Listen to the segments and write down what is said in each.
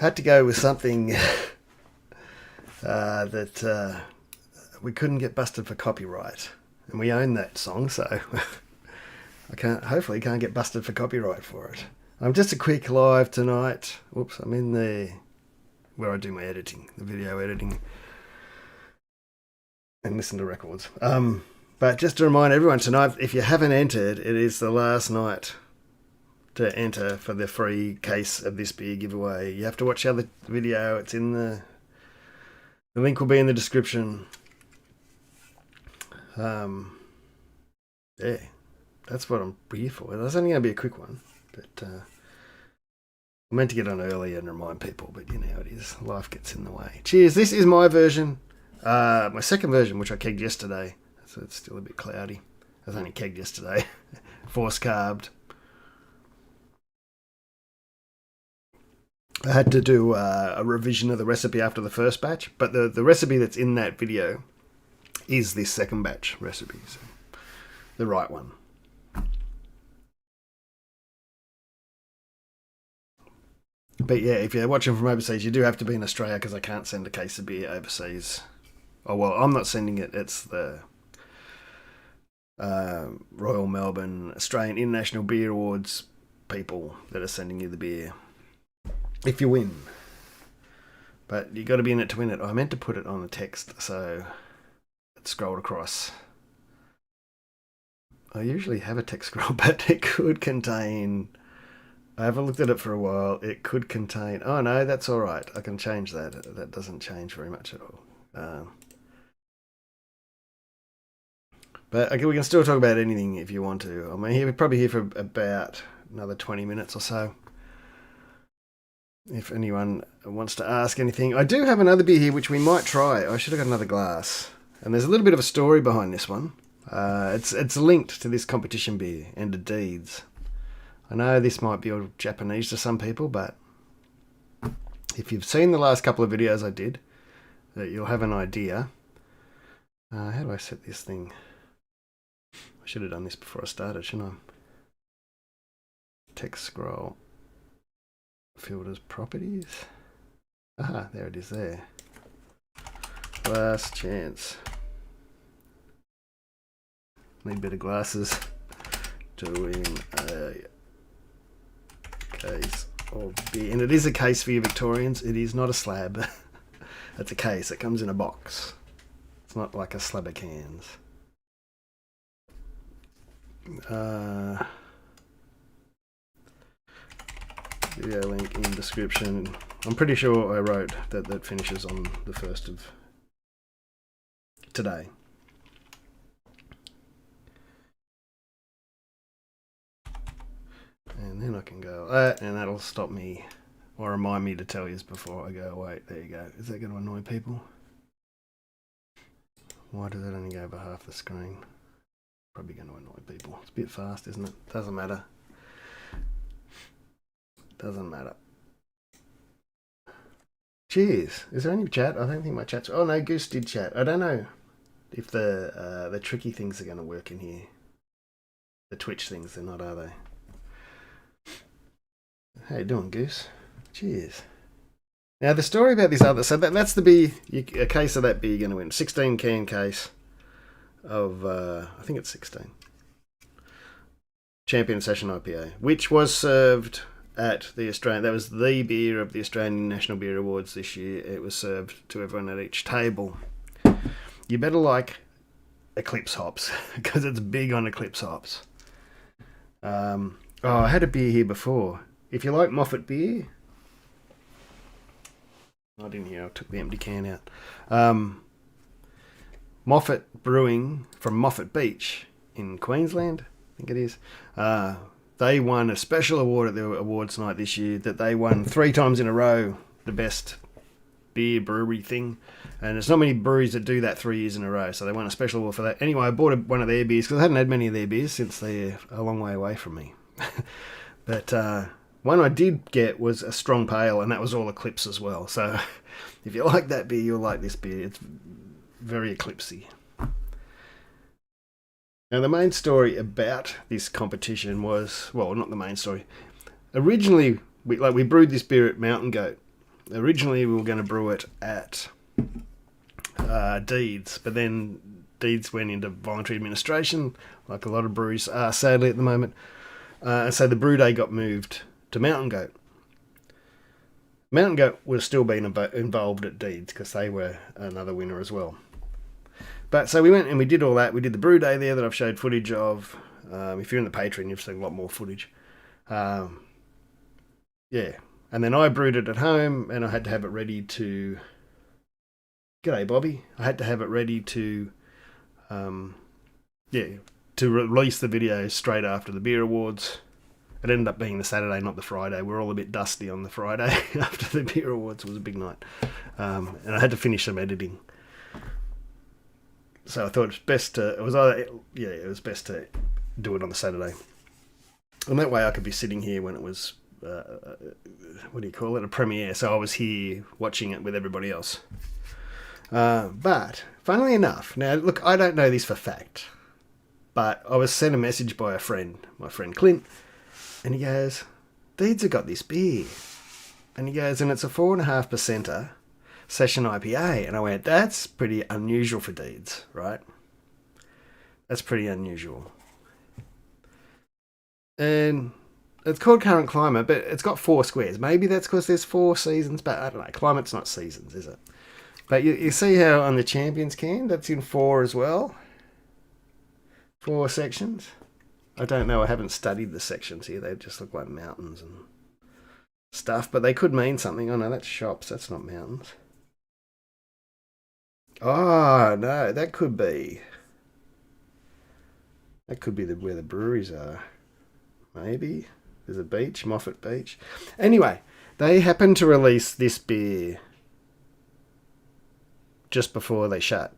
had to go with something that we couldn't get busted for copyright, and we own that song, so hopefully can't get busted for copyright for it. I'm just a quick live tonight. Whoops, I'm in where I do my editing, the video editing, and listen to records. But just to remind everyone tonight, if you haven't entered, it is the last night to enter for the free case of this beer giveaway. You have to watch the other video. It's in the link will be in the description. Yeah, that's what I'm here for. That's only going to be a quick one, but I meant to get on early and remind people, but you know how it is. Life gets in the way. Cheers. This is my version, my second version, which I kegged yesterday. So it's still a bit cloudy. I was only kegged yesterday. Force carbed. I had to do a revision of the recipe after the first batch, but the recipe that's in that video is this second batch recipe, so the right one. But yeah, if you're watching from overseas, you do have to be in Australia because I can't send a case of beer overseas. Oh, well, I'm not sending it. It's the Royal Melbourne Australian International Beer Awards people that are sending you the beer. If you win. But you got to be in it to win it. I meant to put it on the text, so it scrolled across. I usually have a text scroll, but it could contain... I haven't looked at it for a while. It could contain... Oh, no, that's all right. I can change that. That doesn't change very much at all. But okay, we can still talk about anything if you want to. I mean, we're probably here for about another 20 minutes or so. If anyone wants to ask anything. I do have another beer here which we might try. I should have got another glass. And there's a little bit of a story behind this one. It's linked to this competition beer, End of Deeds. I know this might be all Japanese to some people, but if you've seen the last couple of videos I did, you'll have an idea. How do I set this thing? I should have done this before I started, shouldn't I? Text scroll. Filters properties. Aha, there it is there. Last chance. Need better glasses. Doing a case of beer. And it is a case for you Victorians. It is not a slab. It's a case. It comes in a box. It's not like a slab of cans. Video link in description. I'm pretty sure I wrote that finishes on the 1st of today. And then I can go, and that'll stop me or remind me to tell you before I go, wait, there you go. Is that going to annoy people? Why does that only go over half the screen? Probably going to annoy people. It's a bit fast, isn't it? Doesn't matter. Doesn't matter. Cheers. Is there any chat? I don't think my chat's... Oh no, Goose did chat. I don't know if the tricky things are going to work in here. The Twitch things, they're not, are they? How you doing, Goose? Cheers. Now the story about this other... So that's the beer, a case of that beer you're going to win. 16 can case of... I think it's 16. Champion Session IPA, which was served... at the Australian, that was the beer of the Australian National Beer Awards this year. It was served to everyone at each table. You better like Eclipse hops because it's big on Eclipse hops. I had a beer here before. If you like Moffat beer, I didn't hear. I took the empty can out. Moffat Brewing from Moffat Beach in Queensland, I think it is. They won a special award at the awards night this year that they won 3 times in a row, the best beer brewery thing. And there's not many breweries that do that 3 years in a row, so they won a special award for that. Anyway, I bought one of their beers because I hadn't had many of their beers since they're a long way away from me. But one I did get was a strong pale, and that was all Eclipse as well. So if you like that beer, you'll like this beer. It's very Eclipsey. Now, the main story about this competition was, well, not the main story. Originally, we brewed this beer at Mountain Goat, Originally, we were going to brew it at Deeds, but then Deeds went into voluntary administration, like a lot of breweries are sadly at the moment. So the brew day got moved to Mountain Goat. Mountain Goat was still being involved at Deeds because they were another winner as well. But so we went and we did all that. We did the brew day there that I've showed footage of. If you're in the Patreon, you've seen a lot more footage. Yeah. And then I brewed it at home and I had to have it ready to... G'day, Bobby. I had to have it ready to... to release the video straight after the beer awards. It ended up being the Saturday, not the Friday. We're all a bit dusty on the Friday after the beer awards. It was a big night. And I had to finish some editing. So I thought it was best to do it on the Saturday. And that way I could be sitting here when it was, a premiere. So I was here watching it with everybody else. But, funnily enough, now look, I don't know this for fact, but I was sent a message by a friend, my friend Clint, and he goes, Deeds have got this beer. And he goes, and it's a 4.5%er session IPA. And I went, that's pretty unusual for Deeds, right? That's pretty unusual. And it's called Current Climate, but it's got 4 squares. Maybe that's because there's 4 seasons, but I don't know. Climate's not seasons, is it? But you see how on the Champions can, that's in 4 as well? 4 sections. I don't know. I haven't studied the sections here. They just look like mountains and stuff, but they could mean something. Oh, no, that's shops. That's not mountains. Oh, no, that could be. That could be where the breweries are. Maybe. There's a beach, Moffat Beach. Anyway, they happened to release this beer just before they shut.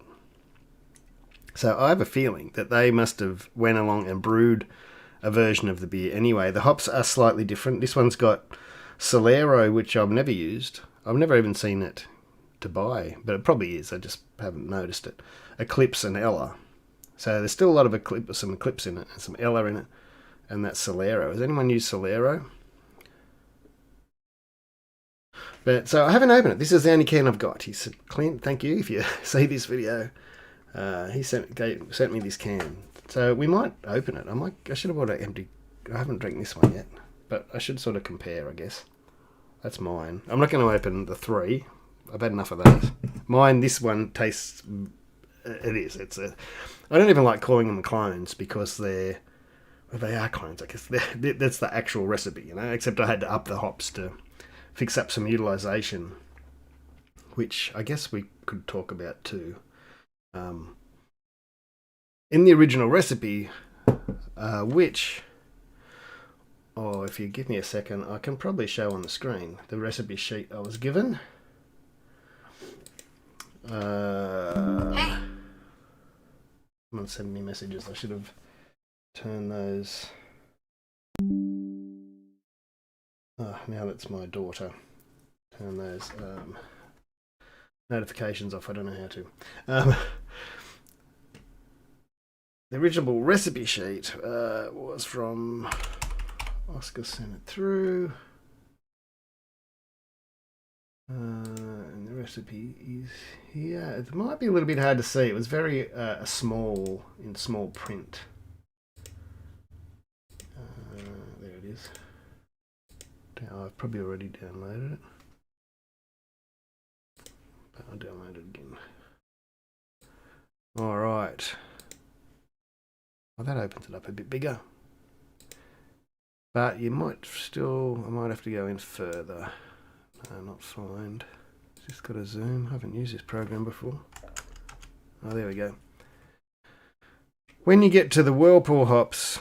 So I have a feeling that they must have went along and brewed a version of the beer anyway. The hops are slightly different. This one's got Solero, which I've never used. I've never even seen it to buy, but it probably is. I just haven't noticed it. Eclipse and Ella. So there's still a lot of some Eclipse in it and some Ella in it. And that's Solero. Has anyone used Solero? But so I haven't opened it. This is the only can I've got. He said, Clint, thank you if you see this video. He sent me this can. So we might open it. I should have bought an empty. I haven't drank this one yet. But I should sort of compare, I guess. That's mine. I'm not going to open the 3. I've had enough of those. Mine, this one tastes... It is. I don't even like calling them clones because they are clones, I guess. That's the actual recipe, you know, except I had to up the hops to fix up some utilization, which I guess we could talk about too. In the original recipe, which, if you give me a second, I can probably show on the screen the recipe sheet I was given. Hey. Someone sent me messages. I should have turned those. Now that's my daughter. Turn those notifications off. I don't know how to. The original recipe sheet was from Oscar, sent it through. And the recipe is here. It might be a little bit hard to see. It was very small print. There it is. I've probably already downloaded it. But I'll download it again. All right. Well, that opens it up a bit bigger. But I might have to go in further. No, not find. Just got to zoom. I haven't used this program before. Oh, there we go. When you get to the Whirlpool hops,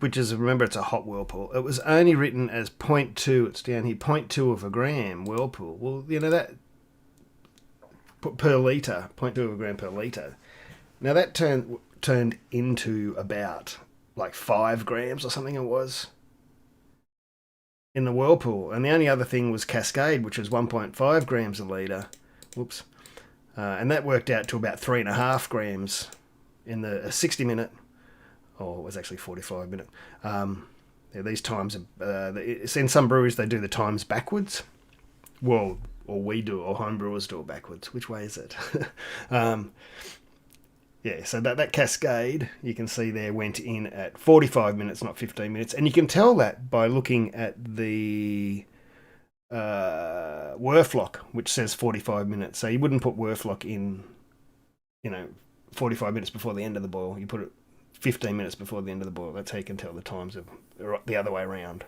which is, remember, it's a hot Whirlpool. It was only written as 0.2. It's down here, 0.2 of a gram Whirlpool. Well, you know that per litre, 0.2 of a gram per litre. Now that turned into about like 5 grams or something. It was in the Whirlpool, and the only other thing was Cascade, which was 1.5 grams a litre. Whoops. And that worked out to about 3.5 grams in the 60-minute, or it was actually 45-minute these times, in some breweries they do the times backwards. Well, or we do, or home brewers do it backwards. Which way is it? Yeah, so that cascade, you can see there, went in at 45 minutes, not 15 minutes. And you can tell that by looking at the Werflock, which says 45 minutes. So you wouldn't put Werflock in, 45 minutes before the end of the boil. You put it 15 minutes before the end of the boil. That's how you can tell the times of the other way around.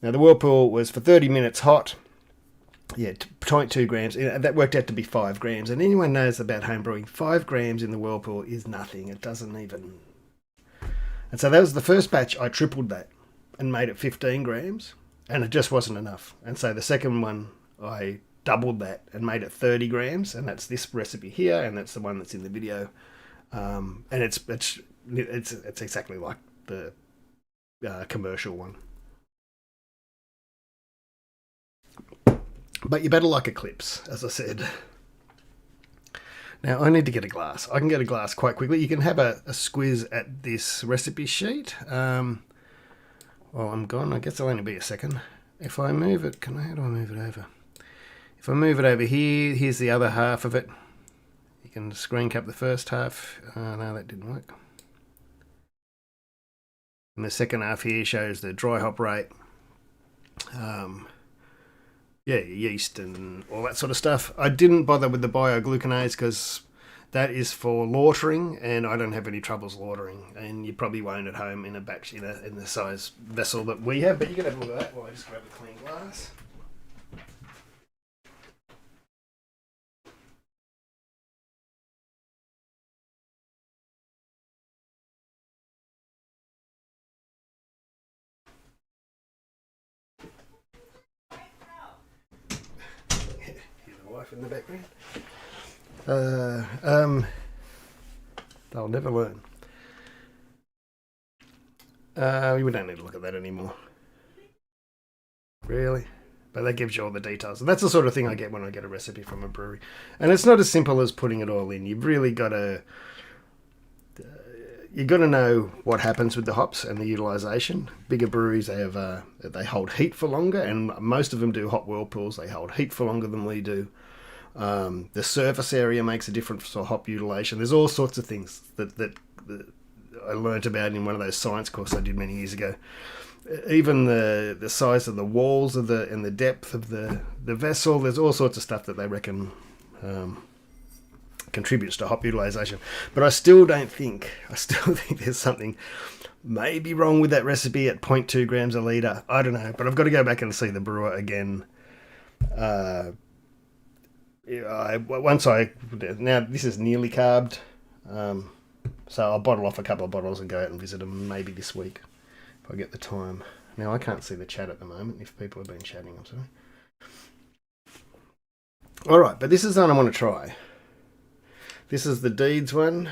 Now, the whirlpool was for 30 minutes hot. Yeah, 0.2 grams. That worked out to be 5 grams. And anyone knows about home brewing, 5 grams in the whirlpool is nothing. It doesn't even... And so that was the first batch. I tripled that and made it 15 grams. And it just wasn't enough. And so the second one, I doubled that and made it 30 grams. And that's this recipe here. And that's the one that's in the video. And it's exactly like the commercial one. But you better like Eclipse, as I said. Now, I need to get a glass. I can get a glass quite quickly. You can have a squiz at this recipe sheet. Well, I'm gone. I guess it'll only be a second. If I move it, how do I move it over? If I move it over here, here's the other half of it. You can screen cap the first half. No, that didn't work. And the second half here shows the dry hop rate. Yeast and all that sort of stuff. I didn't bother with the biogluconase because that is for lautering, and I don't have any troubles lautering. And you probably won't at home in a batch in the size vessel that we have. But you can have a look at that while I just grab a clean glass. In the background. They'll never learn. We don't need to look at that anymore. Really? But that gives you all the details. And that's the sort of thing I get when I get a recipe from a brewery. And it's not as simple as putting it all in. You've really got to... You've got to know what happens with the hops and the utilization. Bigger breweries, they hold heat for longer, and most of them do hot whirlpools. They hold heat for longer than we do. The surface area makes a difference for hop utilization. There's all sorts of things that I learnt about in one of those science courses I did many years ago. Even the size of the walls and the depth of the vessel. There's all sorts of stuff that they reckon contributes to hop utilization. But I still think there's something maybe wrong with that recipe at 0.2 grams a litre. I don't know, but I've got to go back and see the brewer again. Now this is nearly carbed, so I'll bottle off a couple of bottles and go out and visit them maybe this week if I get the time. Now I can't see the chat at the moment. If people have been chatting, I'm sorry. All right, but this is the one I want to try. This is the Deeds one.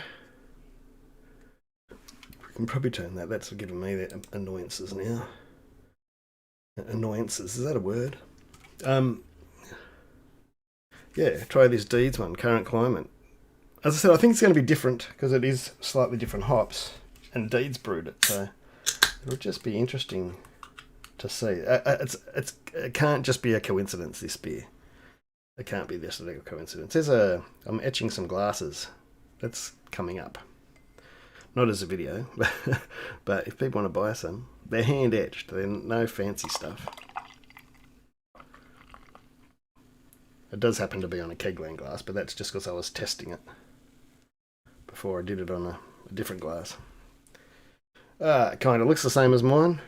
We can probably turn that. That's giving me the annoyances now. Annoyances, is that a word? Yeah, try this Deeds one, Current Climate. As I said, I think it's going to be different because it is slightly different hops, and Deeds brewed it, so it'll just be interesting to see. It can't just be a coincidence, this beer. It can't be this a coincidence. I'm etching some glasses. That's coming up. Not as a video, but if people want to buy some, they're hand etched. They're no fancy stuff. It does happen to be on a kegland glass, but that's just because I was testing it before I did it on a different glass. It kind of looks the same as mine.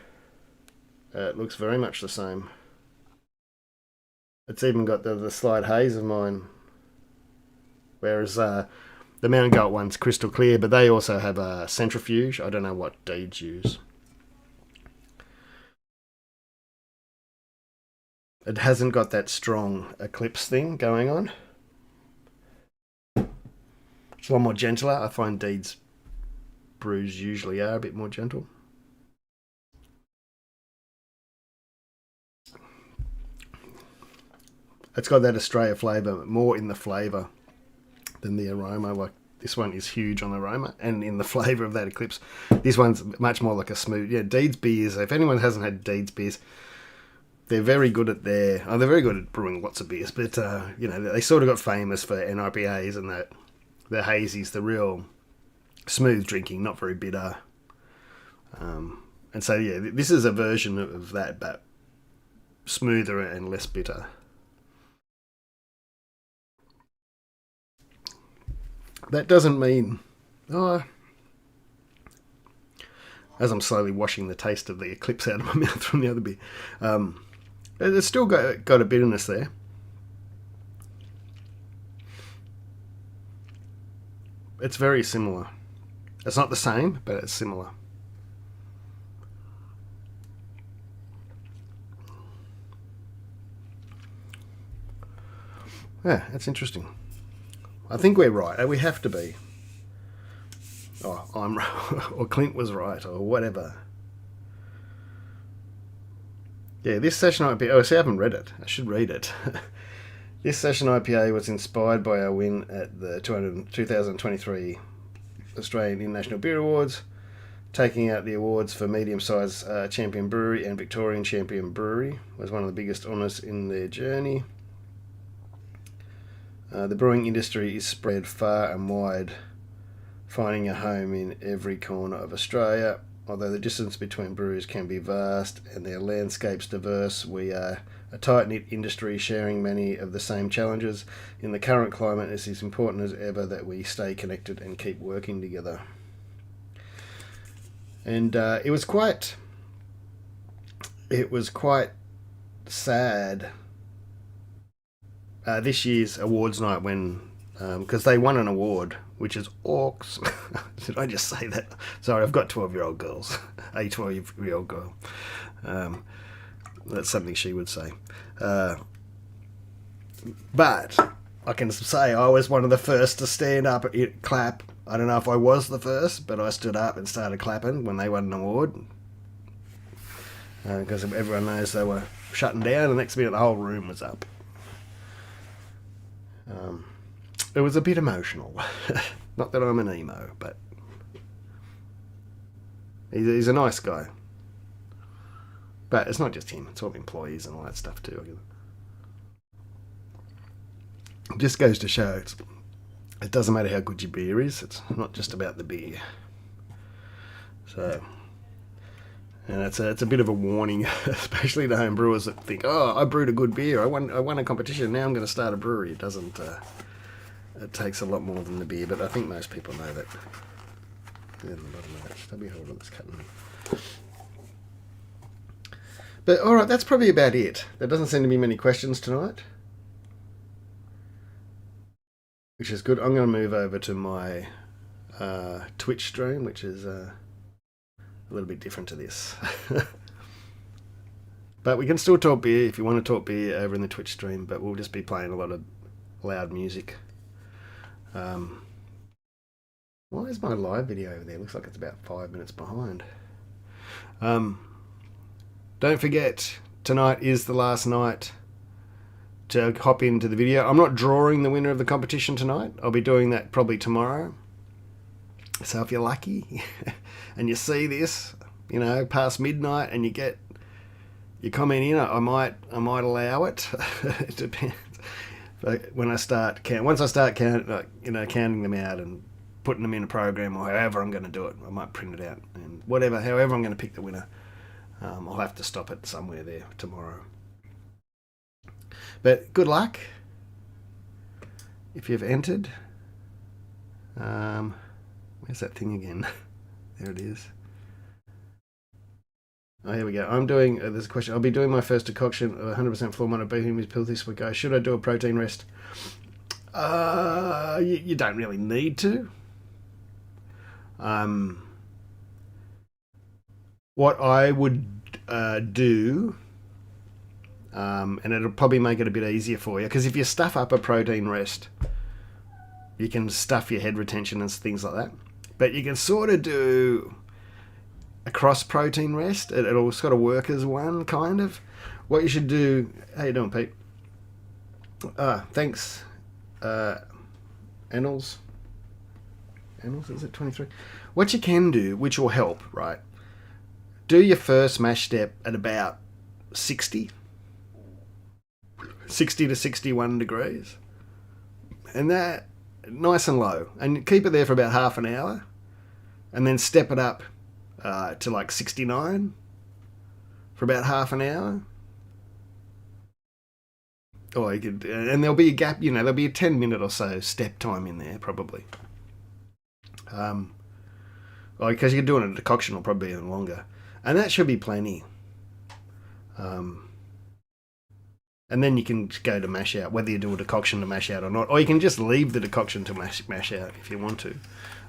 It looks very much the same. It's even got the slight haze of mine. Whereas the Mountain Goat one's crystal clear, but they also have a centrifuge. I don't know what Deeds use. It hasn't got that strong Eclipse thing going on. It's a lot more gentler. I find Deeds brews usually are a bit more gentle. It's got that Australia flavour, more in the flavour than the aroma. Like This one is huge on the aroma and in the flavour of that Eclipse. This one's much more like a smooth. Yeah, Deeds beers. If anyone hasn't had Deeds beers, they're very good at they're very good at brewing lots of beers. But they sort of got famous for NIPAs and that the hazies, the real smooth drinking, not very bitter. And so yeah, this is a version of that, but smoother and less bitter. That doesn't mean, as I'm slowly washing the taste of the Eclipse out of my mouth from the other beer, it's still got a bitterness there. It's very similar. It's not the same, but it's similar. Yeah, that's interesting. I think we're right. We have to be. Oh, I'm or Clint was right, or whatever. Yeah, this session IPA. Oh, see, I haven't read it. I should read it. This session IPA was inspired by our win at the 2023 Australian International Beer Awards, taking out the awards for medium-sized champion brewery and Victorian champion brewery. Was one of the biggest honours in their journey. The brewing industry is spread far and wide, finding a home in every corner of Australia. Although the distance between breweries can be vast and their landscapes diverse, we are a tight-knit industry sharing many of the same challenges. In the current climate, it's as important as ever that we stay connected and keep working together. And it was quite sad this year's awards night when, because they won an award, which is Orcs. Did I just say that? Sorry, I've got 12-year-old girls. A 12-year-old girl. That's something she would say. But I can say I was one of the first to stand up and clap. I don't know if I was the first, but I stood up and started clapping when they won an award. Because everyone knows they were shutting down, and the next minute the whole room was up. It was a bit emotional. Not that I'm an emo, but he's a nice guy. But it's not just him, it's all the employees and all that stuff too. It just goes to show it doesn't matter how good your beer is, it's not just about the beer. So, and it's a bit of a warning, especially to home brewers that think, oh, I brewed a good beer, I won a competition, now I'm going to start a brewery. It doesn't. It takes a lot more than the beer, but I think most people know that. Hold on, it's cutting me. But alright, that's probably about it. There doesn't seem to be many questions tonight, which is good. I'm going to move over to my Twitch stream, which is a little bit different to this. But we can still talk beer if you want to talk beer over in the Twitch stream, but we'll just be playing a lot of loud music. Why is my live video over there? Looks like it's about 5 minutes behind. Don't forget, tonight is the last night to hop into the video. I'm not drawing the winner of the competition tonight. I'll be doing that probably tomorrow. So if you're lucky and you see this, past midnight and you comment in, I might allow it. It depends. But when once I start counting them out and putting them in a program or however I'm going to do it, I might print it out and however I'm going to pick the winner. I'll have to stop it somewhere there tomorrow. But good luck if you've entered. Where's that thing again? There it is. Oh, here we go. There's a question. I'll be doing my first decoction of 100% floor mono bean with pill this week. Should I do a protein rest? You don't really need to. What I would do, and it'll probably make it a bit easier for you, because if you stuff up a protein rest, you can stuff your head retention and things like that. But you can sort of do a cross protein rest. It'll sort of work as one, kind of. What you should do... How you doing, Pete? Thanks, Annals. And also, is it 23? What you can do, which will help, right? Do your first mash step at about 60 to 61 degrees. And that, nice and low. And keep it there for about half an hour. And then step it up to like 69 for about half an hour. Or you could, and there'll be a gap, there'll be a 10-minute or so step time in there, probably. Because you're doing a decoction, will probably be even longer. And that should be plenty. And then you can go to mash out, whether you do a decoction to mash out or not. Or you can just leave the decoction to mash out if you want to.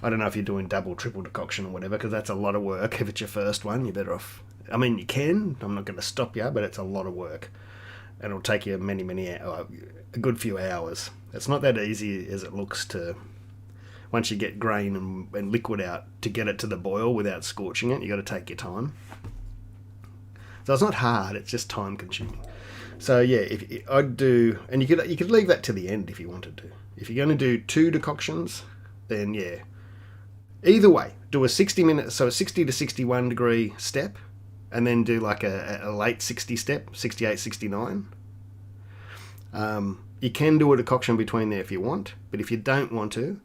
I don't know if you're doing double, triple decoction or whatever, because that's a lot of work. If it's your first one, you're better off. I mean, you can. I'm not going to stop you, but it's a lot of work. And it'll take you a good few hours. It's not that easy as it looks to, once you get grain and liquid out, to get it to the boil without scorching it. You've got to take your time. So it's not hard, it's just time consuming. So yeah, if I'd do, and you could leave that to the end if you wanted to. If you're going to do 2 decoctions, then yeah. Either way, do a 60 to 61 degree step, and then do like a late 60 step, 68, 69. You can do a decoction between there if you want, but if you don't want to,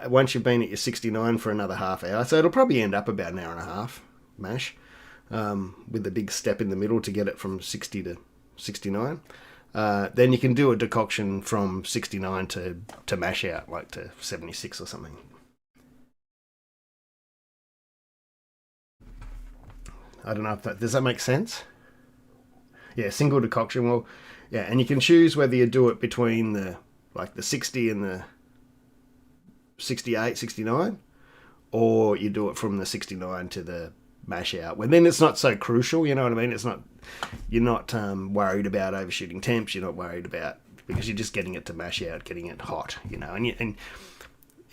once you've been at your 69 for another half hour, so it'll probably end up about an hour and a half mash, with the big step in the middle to get it from 60 to 69. Then you can do a decoction from 69 to mash out, like to 76 or something. I don't know if does that make sense? Yeah, single decoction. Well, yeah, and you can choose whether you do it between the 60 and the 68, 69, or you do it from the 69 to the mash out. When then it's not so crucial, you know what I mean? It's not, you're not worried about overshooting temps. You're not worried about, because you're just getting it to mash out, getting it hot, and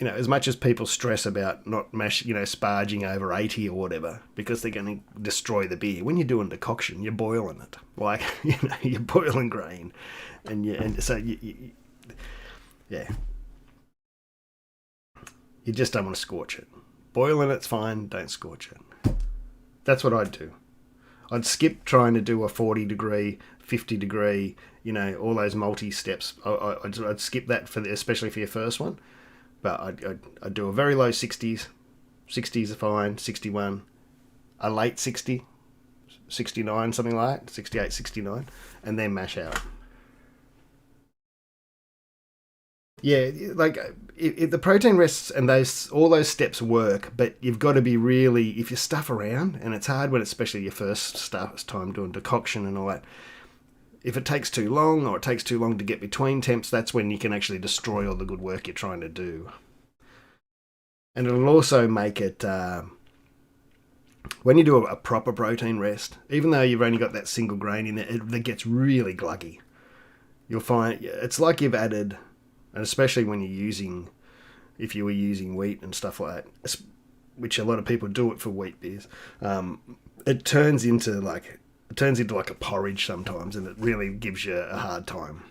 as much as people stress about not sparging over 80 or whatever, because they're going to destroy the beer. When you're doing decoction, you're boiling it. Like, you're boiling grain. So yeah. You just don't want to scorch it. Boiling it's fine, don't scorch it. That's what I'd do. I'd skip trying to do a 40 degree, 50 degree, all those multi-steps. I'd skip that, especially for your first one. But I'd do a very low 60s. 60s are fine, 61. A late 60, 69, something like that, 68, 69. And then mash out. Yeah, like the protein rests and all those steps work, but you've got to be really, if you stuff around, and it's hard when especially your first time doing decoction and all that. If it takes too long, or it takes too long to get between temps, that's when you can actually destroy all the good work you're trying to do. And it'll also make it, when you do a proper protein rest, even though you've only got that single grain in there, it gets really gluggy. You'll find it's like you've added, and especially when if you were using wheat and stuff like that, which a lot of people do it for wheat beers, it turns into like a porridge sometimes, and it really gives you a hard time.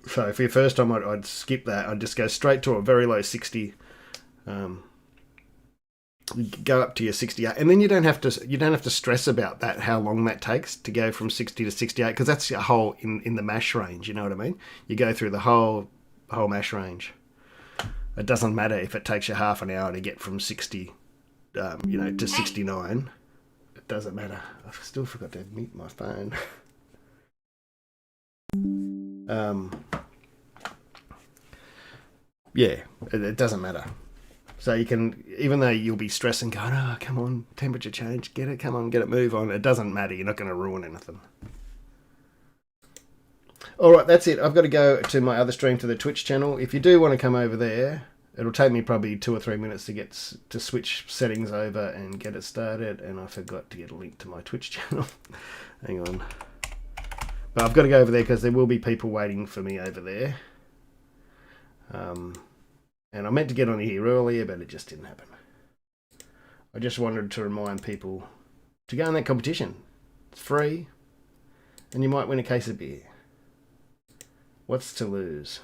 So for your first time, I'd skip that. I'd just go straight to a very low 60, go up to your 68, and then you don't have to stress about that, how long that takes to go from 60 to 68, because that's a whole in the mash range. You know what I mean? You go through the whole mash range. It doesn't matter if it takes you half an hour to get from 60, to 69. It doesn't matter. I've still forgot to mute my phone. Yeah, it doesn't matter. So you can, even though you'll be stressing, going, oh, come on, temperature change, get it, come on, get it, move on. It doesn't matter. You're not going to ruin anything. All right, that's it. I've got to go to my other stream, to the Twitch channel. If you do want to come over there, it'll take me probably 2 or 3 minutes to switch settings over and get it started. And I forgot to get a link to my Twitch channel. Hang on. But I've got to go over there because there will be people waiting for me over there. And I meant to get on here earlier, but it just didn't happen. I just wanted to remind people to go in that competition. It's free, and you might win a case of beer. What's to lose?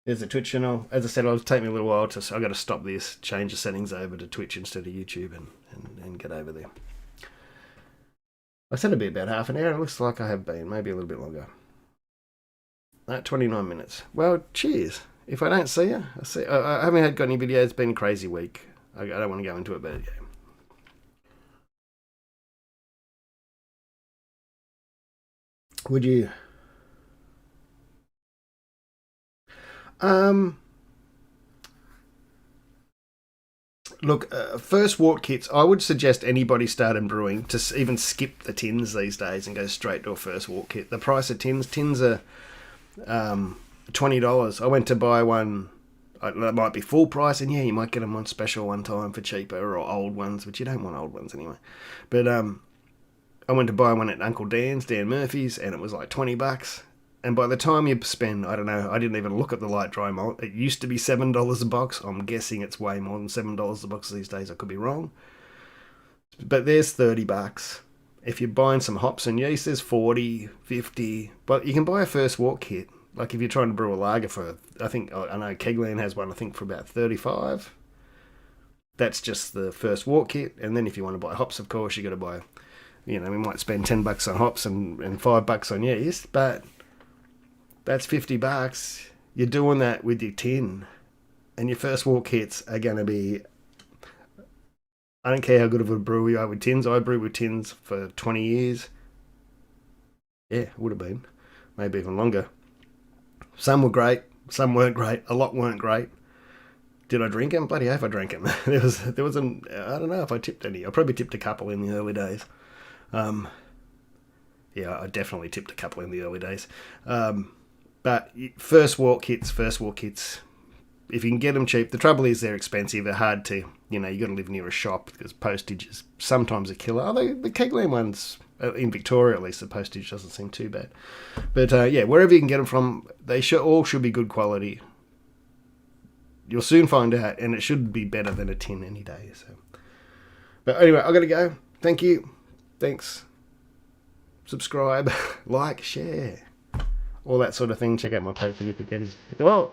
There's a Twitch channel. As I said, it'll take me a little while to. I got to stop this, change the settings over to Twitch instead of YouTube, and get over there. I said it'd be about half an hour. It looks like I have been, maybe a little bit longer. 29 minutes. Well, cheers. If I don't see you, I haven't got any videos. It's been a crazy week. I don't want to go into it, but yeah. Would you? Look, first wort kits. I would suggest anybody starting brewing to even skip the tins these days and go straight to a first wort kit. The price of tins are $20. I went to buy one. That might be full price, and yeah, you might get them on special one time for cheaper, or old ones, but you don't want old ones anyway. But I went to buy one at Uncle Dan's, Dan Murphy's, and it was like $20. And by the time you spend, I don't know, I didn't even look at the light dry malt. It used to be $7 a box. I'm guessing it's way more than $7 a box these days. I could be wrong. But there's $30. If you're buying some hops and yeast, there's 40, 50. But you can buy a first wort kit. Like if you're trying to brew a lager for, I know Kegland has one, I think for about 35. That's just the first wort kit. And then if you want to buy hops, of course, you got to buy, we might spend $10 on hops and $5 on yeast, but that's $50. You're doing that with your tin. And your first wort kits are going to be, I don't care how good of a brewer you are with tins. I brewed with tins for 20 years. Yeah, would have been. Maybe even longer. Some were great, some weren't great, a lot weren't great. Did I drink them? Bloody oath I drank them. there was I don't know if I tipped any. I probably tipped a couple in the early days. Yeah, I definitely tipped a couple in the early days. But first wort kits, if you can get them cheap. The trouble is they're expensive. They're hard to, you got to live near a shop because postage is sometimes a killer. Although the Kegland ones, in Victoria at least, the postage doesn't seem too bad. But yeah, wherever you can get them from, they all should be good quality. You'll soon find out, and it should be better than a tin any day. So, but anyway, I got to go. Thank you. Thanks. Subscribe, like, share, all that sort of thing. Check out my page for you to get it. Well,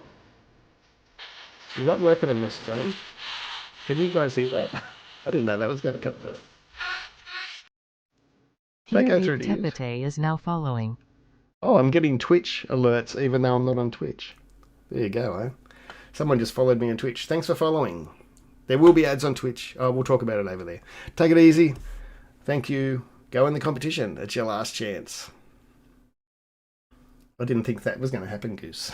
you're not working on this thing. Can you guys see that? I didn't know that was going to come through. Tepete is now following. Oh, I'm getting Twitch alerts even though I'm not on Twitch. There you go, eh? Someone just followed me on Twitch. Thanks for following. There will be ads on Twitch. Oh, we'll talk about it over there. Take it easy. Thank you. Go in the competition. It's your last chance. I didn't think that was going to happen, Goose.